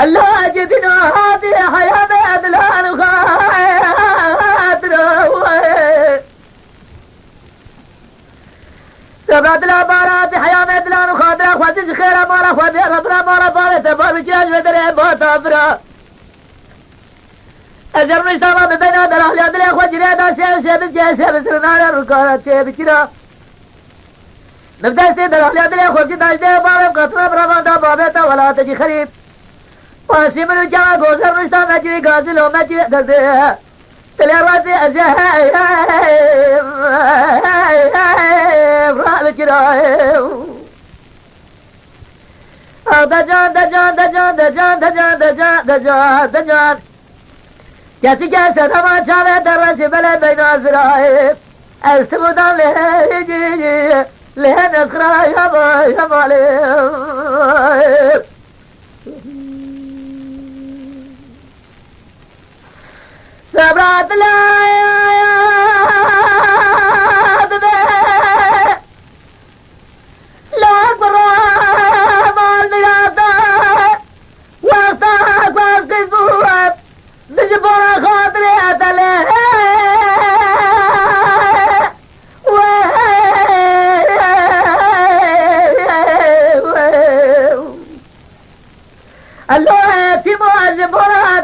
الله جدنا هذه حياة أدلان خاطر سبعت الأمارات حياة أدلان خاطر خاطر خير أمارة خاطر ربنا أمارة طالت بار بجاج بدري بوت أفرا أجر مجتمع بين أدلان لأدلان أخوة جريدا سيب جيسي بسرنا الركارة سيب كنا نبدأ سيدنا لأدلان أخوة جدا جدا بارم قطنا برمان بابتا ولا تجي خريب واسم الجامع غوزر مشتاق مجري غازل ومجري دزه تلوازي أزه فرال كراي دجان دجان دجان دجان دجان دجان دجان دجان جاسی جیسے دما چاوے درس بلے بین ازرائے السمودان لے جی لے نسخرا یا مالے سبرات الله تيمو أجبرها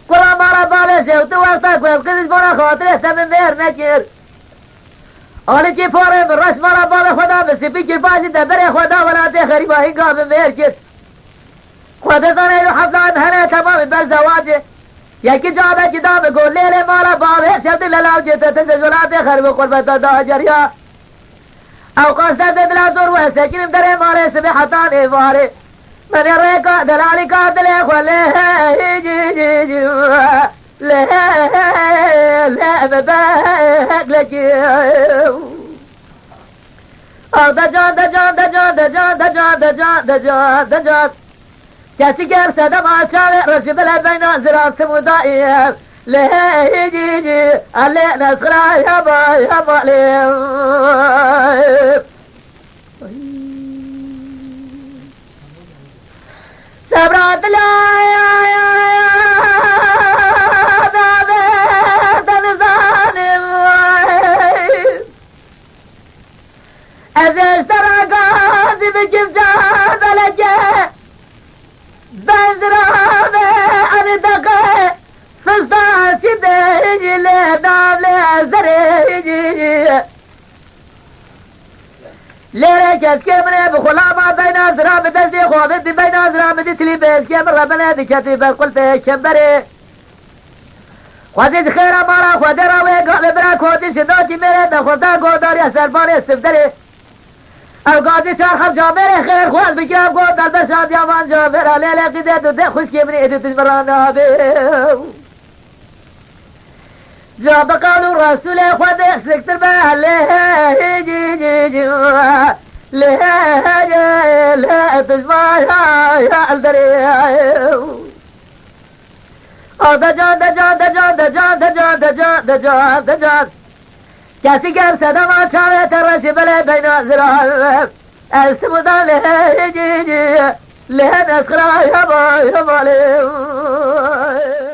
كل مرة بالسه وتوسط والقدس برا خاطره تمن مهر نكر أولي كي فوري من رش مرة بال خدا بس بيجي باشي دبري خدا ولا تخري باهي قام مهر كر خدا صار له حفلة مهنة تمام بس زواجه يكي جادا جدا بقول ليلة مالا بابه شد للاو جتا تزجلات خرب قربتا دا جريا أو قصد بلا زور وسكين دري مالي سبحتان إفاري من الريكا دلالي قاتل خليه جي جي جي ليه لا بباك لك أو دجان دجان دجان دجان دجان دجان دجان دجان جاسي كير سدم عشان رشب البين زران سمودائي ليه جي جي اللي نسخرا يا با ليه سبرات لا أزيز ترى قاضي بجيب جاد لجي بندرابي أنا دقي فستاسي ديجي لدام لأزريجي ليرك اسكيمني بخلامة بين أزرام دزي خوابتي بين أزرام دي تليبيس كيم ربنا دي كتي بالكل في كمبري خودي خير أمارا خودي راوي قال برا خودي شدوتي ميري دا خدا قودار يا سرباني استفدري او قاضي شار خب جاميري خير خوال بكيام قودار برشاد يامان جاميرا ليلة قديتو دي خوش كيمني ادو تجبرانا بيو جاب قالوا رسول خودي سكتر بالي جي جي جي لا تجمع يا الدريو دجان دجان دجان دجان دجان دجان دجان دجان كاسي كير سدم عشان ترشي بلي بين زرار السمودان ليه جي جي ليه نسخرا يا با ليه